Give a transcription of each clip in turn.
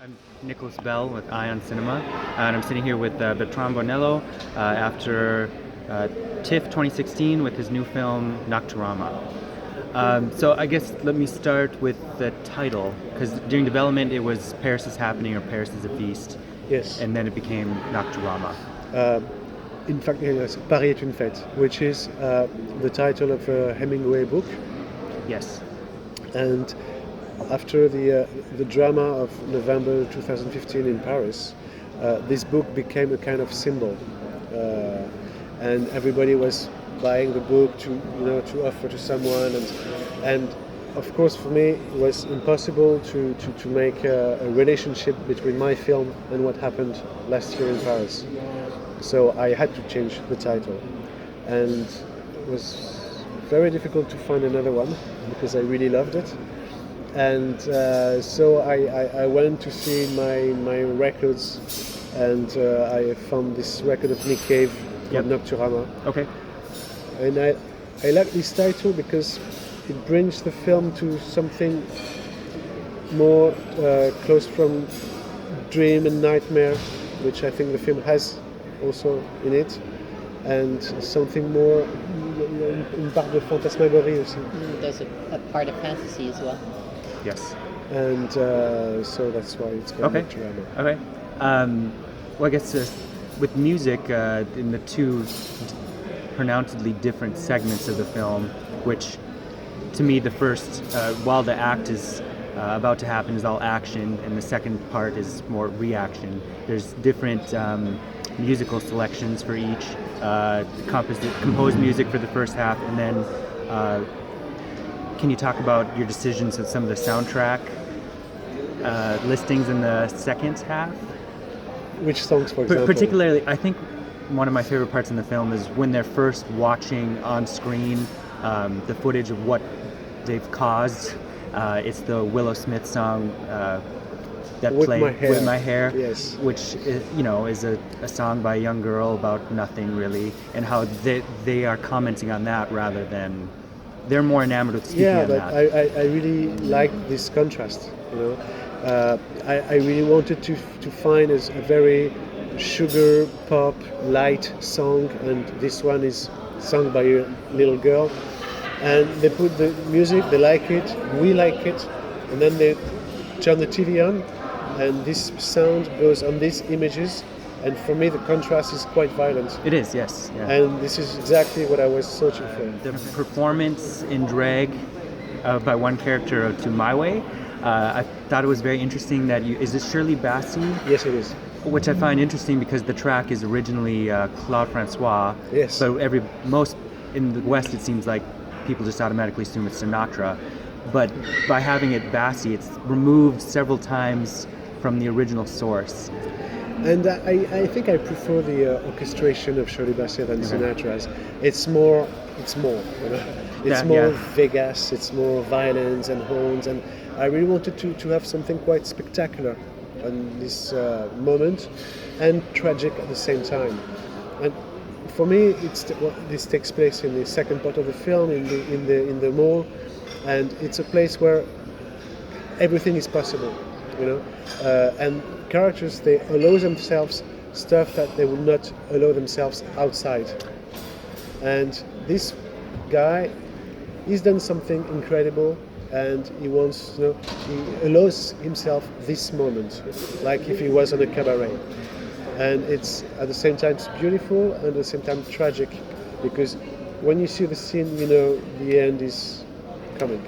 I'm Nicholas Bell with IONCINEMA, and I'm sitting here with Bertrand Bonello after TIFF 2016 with his new film Nocturama. So I guess let me start with the title, because during development it was Paris is Happening or Paris is a Feast. Yes. And then it became Nocturama. In fact, yes, Paris est une fête, which is the title of a Hemingway book. Yes. And after the drama of November 2015 in Paris, this book became a kind of symbol, and everybody was buying the book to offer to someone, and of course for me it was impossible to make a relationship between my film and what happened last year in Paris. So I had to change the title, and it was very difficult to find another one because I really loved it. And so I went to see my records, and I found this record of Nick Cave called Nocturama. Okay. And I like this title because it brings the film to something more close from dream and nightmare, which I think the film has also in it, and something more une part de fantasmagorie aussi. There's a part of fantasy as well. Yes. And so that's why it's called Nocturama. Okay. Well, I guess with music, in the two pronouncedly different segments of the film, which to me the first, while the act is about to happen, is all action, and the second part is more reaction. There's different musical selections for each, composed music for the first half, and then can you talk about your decisions with some of the soundtrack listings in the second half? Which songs, for example? Particularly, I think one of my favorite parts in the film is when they're first watching on screen the footage of what they've caused. It's the Willow Smith song that played With My Hair, yes. Which is a song by a young girl about nothing really, and how they are commenting on that rather than they're more enamored with speaking on that. Yeah, but I really like this contrast. I really wanted to find a very sugar pop light song, and this one is sung by a little girl, and they put the music, they like it, we like it, and then they turn the TV on, and this sound goes on these images, and for me the contrast is quite violent. It is, yes. Yeah. And this is exactly what I was searching for. The performance in drag by one character to My Way, I thought it was very interesting that is it Shirley Bassey? Yes, it is. Which I find interesting because the track is originally Claude Francois. Yes. But most in the West it seems like people just automatically assume it's Sinatra. But by having it Bassey, it's removed several times from the original source. And I think I prefer the orchestration of Shirley Bassey than Sinatra's. It's more. It's more Vegas. It's more violence and horns, and I really wanted to have something quite spectacular on this moment, and tragic at the same time. And for me, this takes place in the second part of the film, in the mall, and it's a place where everything is possible, and characters, they allow themselves stuff that they would not allow themselves outside. And this guy, he's done something incredible, and he wants, he allows himself this moment, like if he was on a cabaret. And it's at the same time it's beautiful and at the same time tragic, because when you see the scene, the end is coming.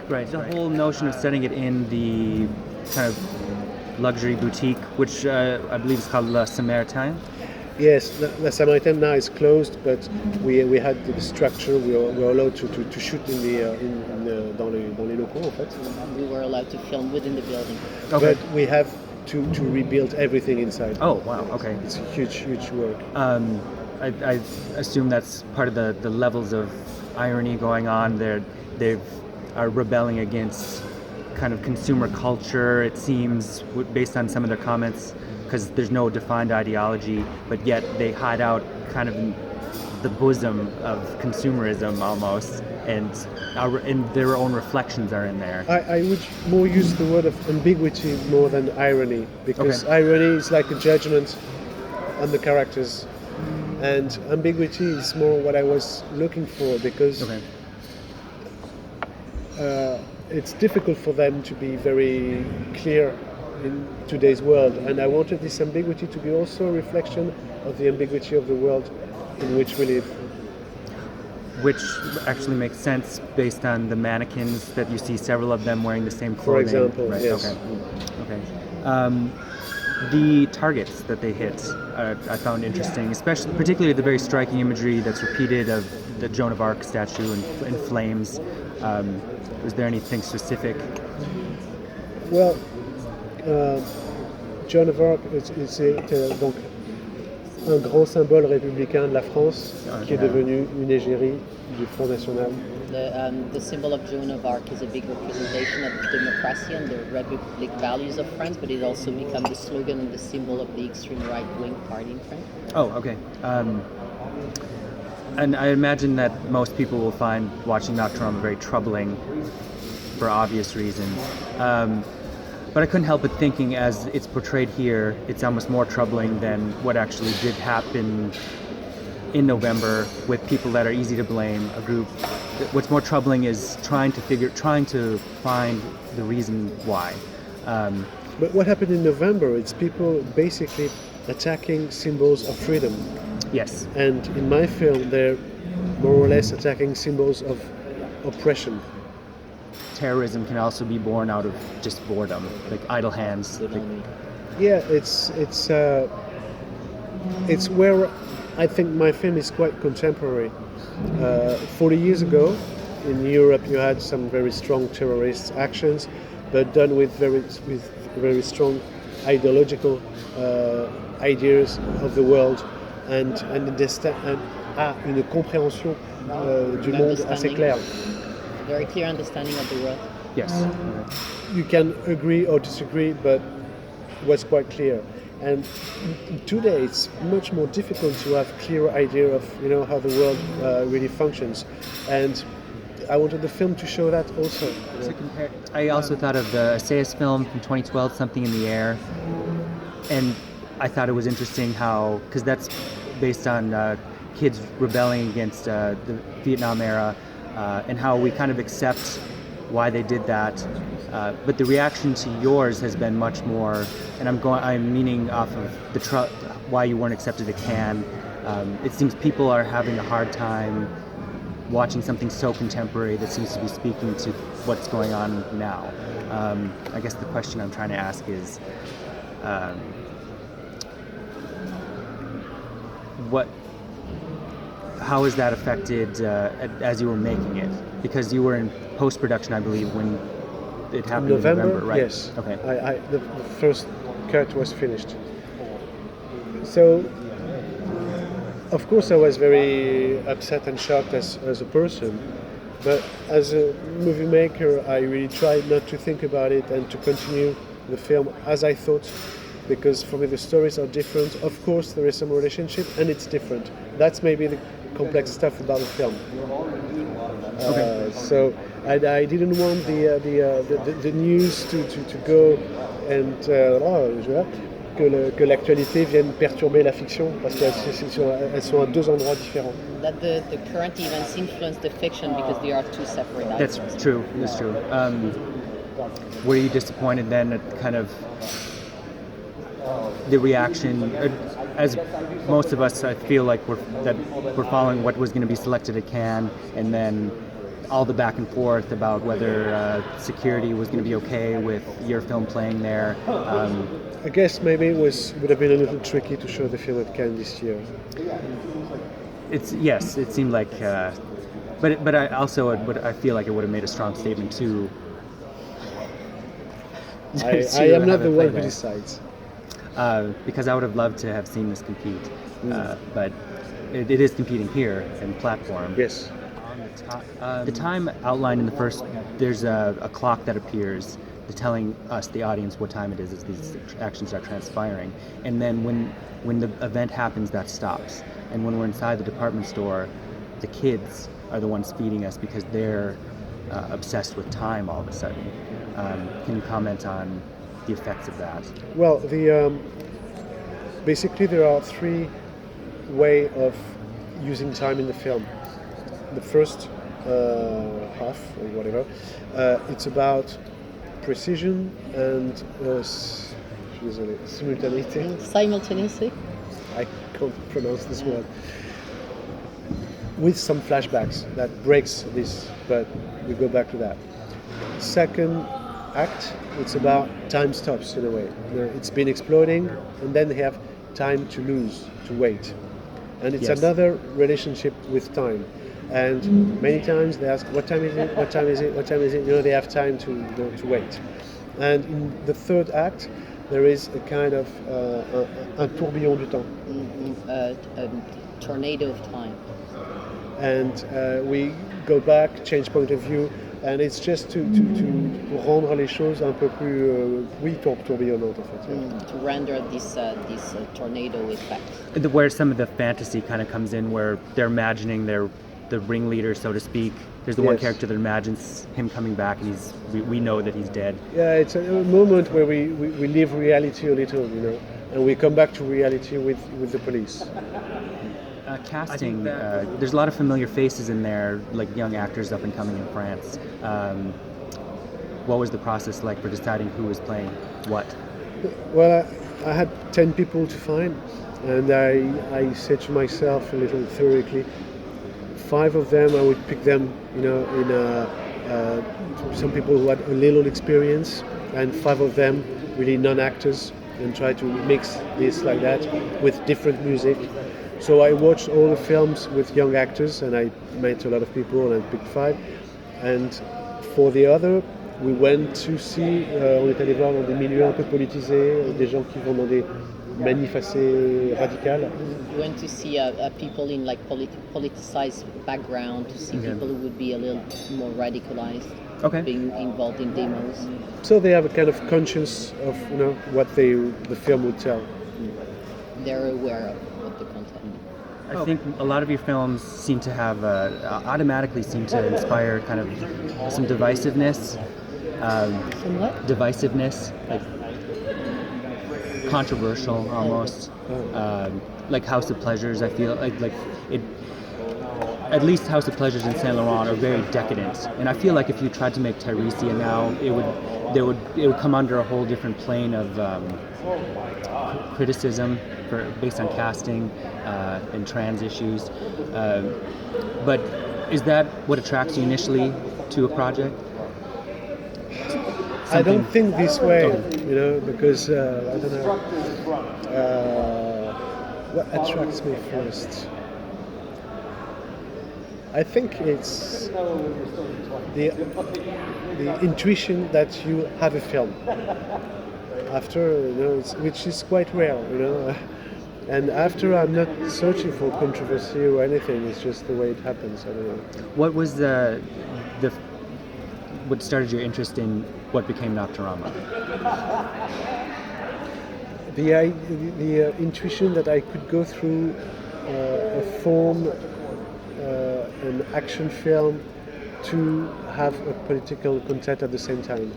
Right. The whole notion of setting it in the kind of luxury boutique, which I believe is called La Samaritain. Yes, La Samaritain now is closed, but we had the structure. We were allowed to shoot dans les locaux, en fait. We were allowed to film within the building. Okay. But we have to rebuild everything inside. Oh wow! Okay. It's a huge work. I assume that's part of the levels of irony going on there. They are rebelling against kind of consumer culture, it seems, based on some of their comments, because there's no defined ideology, but yet they hide out kind of the bosom of consumerism almost, and their own reflections are in there. I would more use the word of ambiguity more than irony, because irony is like a judgment on the characters, and ambiguity is more what I was looking for, because it's difficult for them to be very clear in today's world, and I wanted this ambiguity to be also a reflection of the ambiguity of the world in which we live. Which actually makes sense based on the mannequins that you see, several of them wearing the same clothing. For example, right? yes. Okay. The targets that they hit, I found interesting, particularly the very striking imagery that's repeated of the Joan of Arc statue in flames. Was there anything specific? Well, Joan of Arc, c'est donc un gros symbole républicain de la France qui est devenu une égérie du Front National. The symbol of Joan of Arc is a big representation of democracy and the republic values of France, but it also became the slogan and the symbol of the extreme right-wing party in France. Oh, okay. And I imagine that most people will find watching Nocturama very troubling for obvious reasons. But I couldn't help but thinking, as it's portrayed here, it's almost more troubling than what actually did happen in November with people that are easy to blame. A group. What's more troubling is trying to find the reason why. But what happened in November? It's people basically attacking symbols of freedom. Yes. And in my film, they're more or less attacking symbols of oppression. Terrorism can also be born out of just boredom, like idle hands. Yeah, it's where I think my film is quite contemporary. 40 years ago, in Europe, you had some very strong terrorist actions, but done with very strong ideological ideas of the world and une compréhension du monde assez claire. Very clear understanding of the world. Yes. You can agree or disagree, but it was quite clear. And today it's much more difficult to have a clear idea of how the world really functions. And I wanted the film to show that also. I also thought of the essayist film from 2012, Something in the Air, and I thought it was interesting how, because that's based on kids rebelling against the Vietnam era, and how we kind of accept why they did that, but the reaction to yours has been much more, and I'm meaning off of why you weren't accepted at Cannes. It seems people are having a hard time watching something so contemporary that seems to be speaking to what's going on now. I guess the question I'm trying to ask is, how has that affected as you were making it? Because you were in post-production, I believe, when it happened in November, right? Yes. Okay. The first cut was finished. So, of course, I was very upset and shocked as a person, but as a movie maker, I really tried not to think about it and to continue the film as I thought, because for me the stories are different. Of course, there is some relationship, and it's different. That's maybe the complex stuff about the film. So I didn't want the news to go and que l'actualité vienne perturber la fiction, parce qu'elles sont à deux endroits différents. That the current events influence the fiction because they are two separate items. That's true. Were you disappointed then at kind of the reaction, as most of us, I feel like we're following what was going to be selected at Cannes, and then all the back and forth about whether security was going to be okay with your film playing there. I guess maybe it would have been a little tricky to show the film at Cannes this year. It seemed like, but I feel like it would have made a strong statement too. I am not the one who decides. Because I would have loved to have seen this compete, but it is competing here in platform. Yes. The time outlined in the first, there's a clock that appears telling us, the audience, what time it is as these actions are transpiring. And then when the event happens, that stops. And when we're inside the department store, the kids are the ones feeding us because they're obsessed with time all of a sudden. Can you comment on the effects of that? Well, basically there are three ways of using time in the film. The first half or whatever, it's about precision and simultaneity. Simultaneously. I can't pronounce this word. With some flashbacks that breaks this, but we go back to that. Second act, it's about time stops in a way. It's been exploding, and then they have time to lose, to wait. And it's another relationship with time. And many times they ask, what time is it? What time is it? What time is it? They have time to wait. And in the third act, there is a kind of un tourbillon du temps. A tornado of time. And we go back, change point of view, and it's just to rendre les choses un peu plus, tourbillonnantes en fait. To render this tornado effect. Where some of the fantasy kind of comes in, where they're imagining they're the ringleader, so to speak. There's the one character that imagines him coming back, and we know that he's dead. Yeah, it's a moment where we leave reality a little, and we come back to reality with the police. Casting, there's a lot of familiar faces in there, like young actors up and coming in France. What was the process like for deciding who was playing what? Well, I had 10 people to find, and I said to myself a little theoretically, 5 of them I would pick them, some people who had a little experience, and 5 of them really non-actors, and try to mix this like that with different music. So I watched all the films with young actors, and I met a lot of people, and I picked 5. And for the other, we went to see, on est allé voir dans des milieux un peu politisés, des gens qui vont dans des manifs assez radicales. We went to see people in like politicized background, to see people who would be a little more radicalized, being involved in demos. So they have a kind of conscience of what the film would tell. They're aware of what the content. I think a lot of your films seem to have automatically seem to inspire kind of some divisiveness. Some what? Divisiveness, like controversial almost. Like House of Pleasures, I feel like it. At least House of Pleasures and Saint Laurent are very decadent, and I feel like if you tried to make Tiresias now, it would come under a whole different plane of criticism based on casting and trans issues. But is that what attracts you initially to a project? I don't think this way, because I don't know. What attracts me first? I think it's the intuition that you have a film after, which is quite rare, And after, I'm not searching for controversy or anything. It's just the way it happens. I don't know. What was what started your interest in what became Nocturama? The intuition that I could go through a form, an action film, to have a political content at the same time.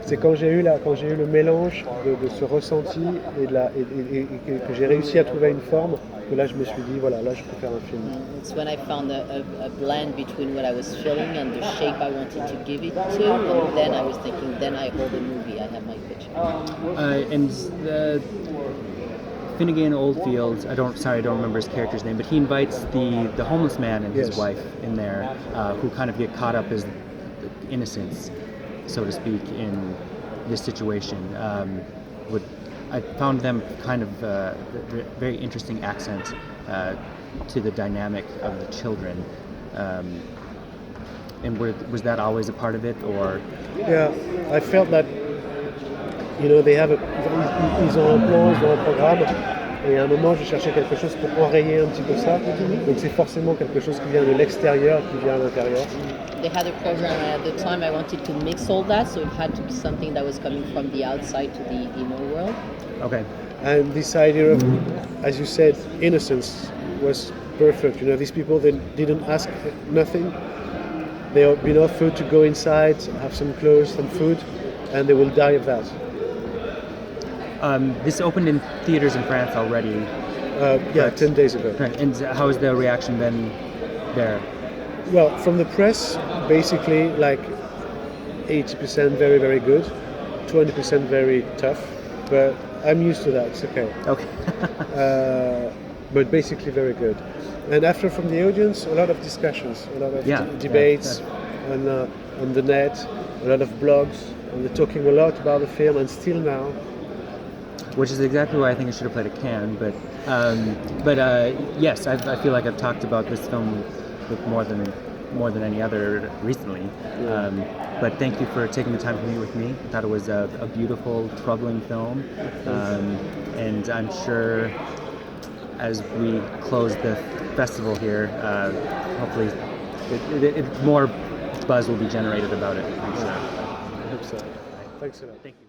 C'est quand j'ai eu le mélange de ce ressenti et que j'ai réussi à trouver une forme, que là je me suis dit voilà, là je peux faire un film. It's when I found a blend between what I was feeling and the shape I wanted to give it to, and then I was thinking, then I hold a movie, I have my picture. And Finnegan Oldfield, I don't remember his character's name, but he invites the homeless man and his wife in there, who kind of get caught up as innocents, so to speak, in this situation. I found them kind of very interesting accent to the dynamic of the children. And was that always a part of it, or? Yeah, I felt that, they have ils ont un plan, ils ont un programme, Et à un moment, je cherchais quelque chose pour enrayer un petit peu ça. Donc c'est forcément quelque chose qui vient de l'extérieur, qui vient à l'intérieur. They had a program at the time. I wanted to mix all that, so it had to be something that was coming from the outside to the inner world. Okay. And this idea of, as you said, innocence was perfect. You know, these people, they didn't ask nothing. They have been offered to go inside, have some clothes, some food, and they will die of that. This opened in theaters in France already. Yeah, 10 days ago. Right. And how has the reaction been there? Well, from the press, basically like 80% very, very good, 20% very tough, but I'm used to that, it's okay. Okay. But basically very good. And after from the audience, a lot of discussions, a lot of debates on the net, a lot of blogs, and they're talking a lot about the film, and still now. Which is exactly why I think it should have played at Cannes, but yes, I feel like I've talked about this film with more than any other recently. But thank you for taking the time to meet with me. I thought it was a beautiful, troubling film, and I'm sure as we close the festival here, hopefully more buzz will be generated about it. I'm sure. I hope so. Thanks a lot. Thank you.